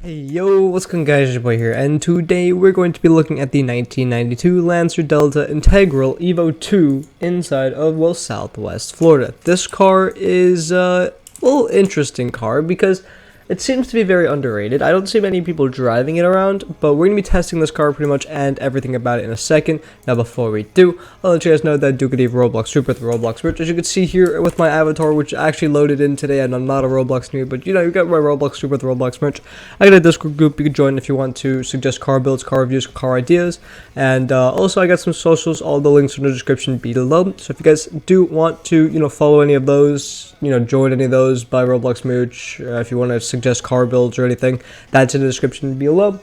Hey yo, what's going on guys, your boy here, and today we're going to be looking at the 1992 Lancia Dela Integrale Evo 2 inside of, Southwest Florida. This car is a little interesting car because it seems to be very underrated. I don't see many people driving it around, but we're going to be testing this car pretty much and everything about it in a second. Now before we do, I'll let you guys know that I do get a Roblox Group with the Roblox Group. As you can see here with my avatar, which actually loaded in today, and I'm not a Roblox noob, but you know, you got my Roblox Group with the Roblox merch. I got a Discord group you can join if you want to suggest car builds, car reviews, car ideas, and also I got some socials, all the links in the description below. So if you guys do want to, you know, follow any of those, you know, join any of those, buy Roblox merch, if you want to suggest car builds or anything, that's in the description below.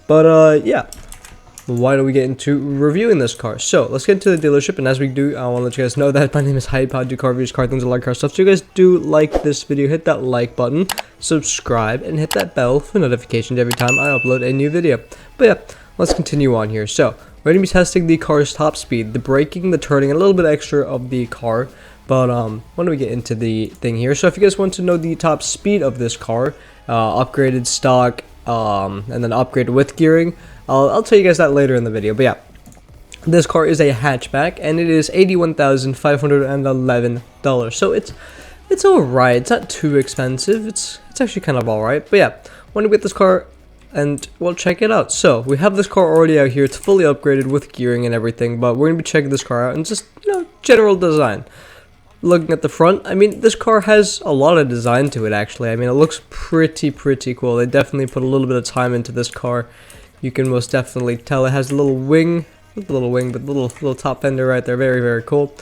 But yeah, why don't we get into reviewing this car? So let's get into the dealership, and as we do, I want to let you guys know that my name is Heyo. I do car reviews, car things, I like car stuff. So you guys do like this video, hit that like button, subscribe, and hit that bell for notifications every time I upload a new video. But yeah, let's continue on here. So we're going to be testing the car's top speed, the braking, the turning, and a little bit extra of the car. But why don't we get into the thing here? So if you guys want to know the top speed of this car, upgraded, stock, and then upgraded with gearing, I'll tell you guys that later in the video. But yeah, this car is a hatchback, and it is $81,511. So it's alright. It's not too expensive. It's actually kind of alright. But yeah, when we get this car, and we'll check it out. So we have this car already out here. It's fully upgraded with gearing and everything, but we're gonna be checking this car out and just, you know, general design. Looking at the front, I mean, this car has a lot of design to it, actually. I mean, it looks pretty cool. They definitely put a little bit of time into this car. You can most definitely tell it has a little wing, not the little wing, but the little top fender right there. Very cool.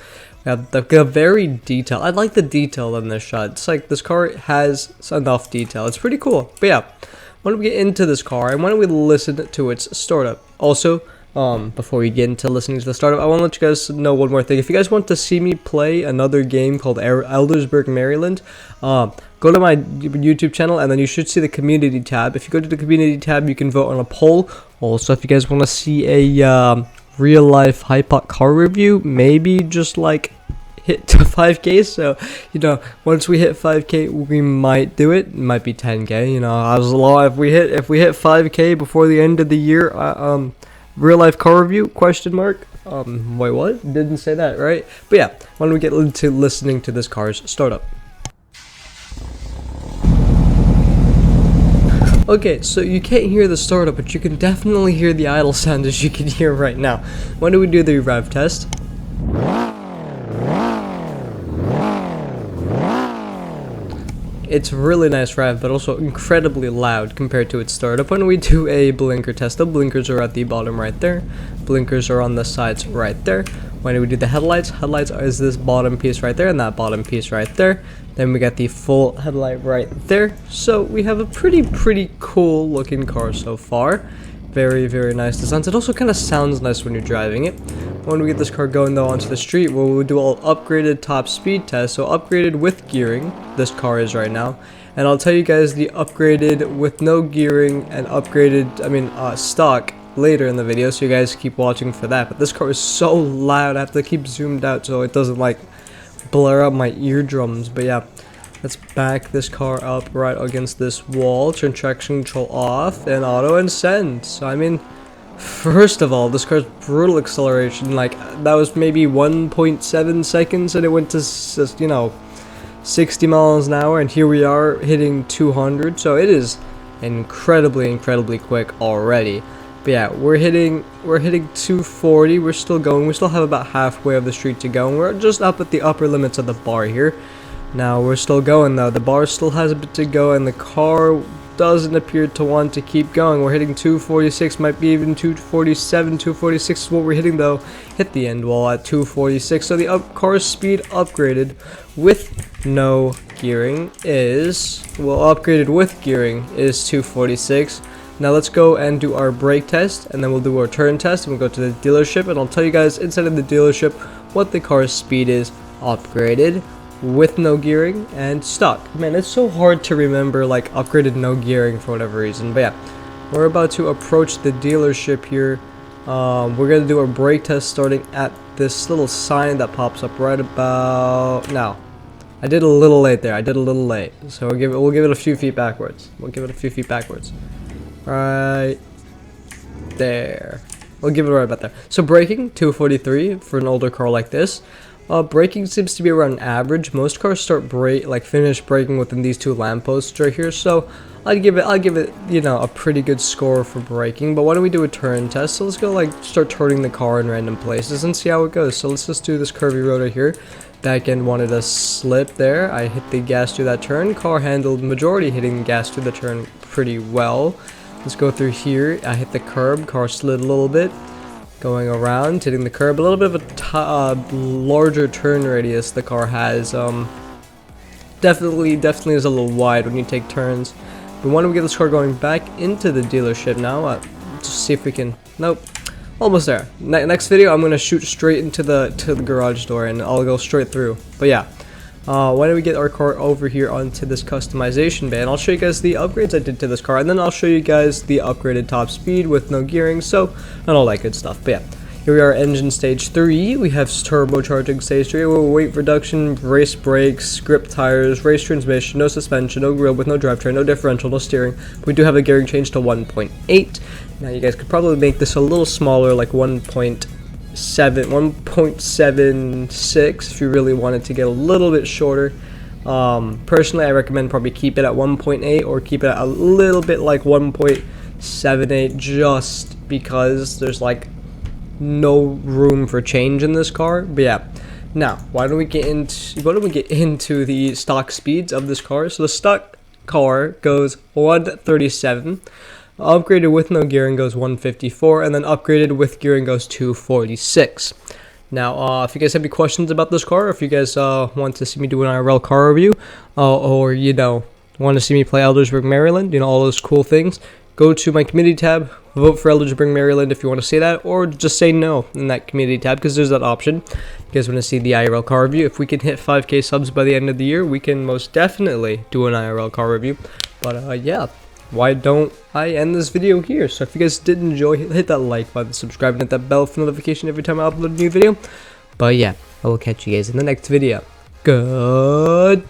We have the very detailed. I like the detail in this shot. It's like this car has enough detail. It's pretty cool. But yeah, why don't we get into this car and why don't we listen to its startup? Also, before we get into listening to the startup, I want to let you guys know one more thing. If you guys want to see me play another game called Eldersburg, Maryland, go to my YouTube channel, and then you should see the community tab. If you go to the community tab, you can vote on a poll. Also, if you guys want to see a real life Hypot car review, maybe just like hit to 5k. So, you know, once we hit 5k, we might do it. It might be 10k, you know, as long if we hit 5k before the end of the year, real life car review, question mark. Wait, what? Didn't say that, right? But yeah, why don't we get into listening to this car's startup? Okay, so you can't hear the startup, but you can definitely hear the idle sound, as you can hear right now. Why don't we do the rev test? It's really nice rev, but also incredibly loud compared to its startup. When we do a blinker test, the blinkers are at the bottom right there. Blinkers are on the sides right there. When we do the headlights, headlights is this bottom piece right there and that bottom piece right there. Then we got the full headlight right there. So we have a pretty cool looking car so far. Very nice designs. It also kind of sounds nice when you're driving it. When we get this car going though onto the street, we'll do all upgraded top speed test. So upgraded with gearing, this car is right now, and I'll tell you guys the upgraded with no gearing and upgraded, stock, later in the video. So you guys keep watching for that. But this car is so loud, I have to keep zoomed out so it doesn't like blur up my eardrums. But yeah, let's back this car up right against this wall, turn traction control off, and auto and send. So I mean, first of all, this car's brutal acceleration, like that was maybe 1.7 seconds and it went to, you know, 60 miles an hour, and here we are hitting 200. So it is incredibly quick already. But yeah, we're hitting 240. We're still going. We still have about halfway of the street to go, and we're just up at the upper limits of the bar here. Now we're still going though. The bar still has a bit to go, and the car doesn't appear to want to keep going. We're hitting 246, might be even 247, 246 is what we're hitting though. Hit the end wall at 246. So the car's speed upgraded with no gearing is, upgraded with gearing is 246. Now let's go and do our brake test, and then we'll do our turn test, and we'll go to the dealership, and I'll tell you guys inside of the dealership what the car's speed is upgraded with no gearing and stock. Man, it's so hard to remember like upgraded no gearing for whatever reason. But yeah, we're about to approach the dealership here. We're gonna do a brake test starting at this little sign that pops up right about now. I did a little late there. So we'll give it a few feet backwards. right there. We'll give it right about there. So braking, 243 for an older car like this. Braking seems to be around average. Most cars start finish braking within these two lampposts right here. So I'd give it, you know, a pretty good score for braking. But why don't we do a turn test? So let's go start turning the car in random places and see how it goes. So let's just do this curvy road right here. Back end wanted to slip there. I hit the gas through that turn. Car handled majority hitting the gas through the turn pretty well. Let's go through here. I hit the curb. Car slid a little bit. Going around, hitting the curb. A little bit of a larger turn radius the car has. Definitely is a little wide when you take turns. But why don't we get this car going back into the dealership now? Just see if we can. Nope. Almost there. Next video, I'm gonna shoot straight into the garage door, and I'll go straight through. But yeah. Why don't we get our car over here onto this customization bay, and I'll show you guys the upgrades I did to this car, and then I'll show you guys the upgraded top speed with no gearing, so, and all that good stuff. But yeah, here we are, engine stage 3, we have turbocharging stage 3, weight reduction, race brakes, grip tires, race transmission, no suspension, no grille with no drivetrain, no differential, no steering. We do have a gearing change to 1.8. Now you guys could probably make this a little smaller, like 1.76 if you really wanted to get a little bit shorter. Personally, I recommend probably keep it at 1.8 or keep it at a little bit like 1.78, just because there's like no room for change in this car. But yeah, now why don't we get into the stock speeds of this car? So the stock car goes 137. Upgraded with no gearing goes 154, and then upgraded with gearing goes 246. Now, if you guys have any questions about this car, or if you guys want to see me do an IRL car review, or you know, want to see me play Eldersburg, Maryland, you know, all those cool things, go to my community tab, vote for Eldersburg, Maryland if you want to see that, or just say no in that community tab, because there's that option. If you guys want to see the IRL car review, if we can hit 5k subs by the end of the year, we can most definitely do an IRL car review. But yeah, why don't I end this video here? So if you guys did enjoy, hit that like button, subscribe, and hit that bell for notification every time I upload a new video. But yeah, I will catch you guys in the next video. Goodbye.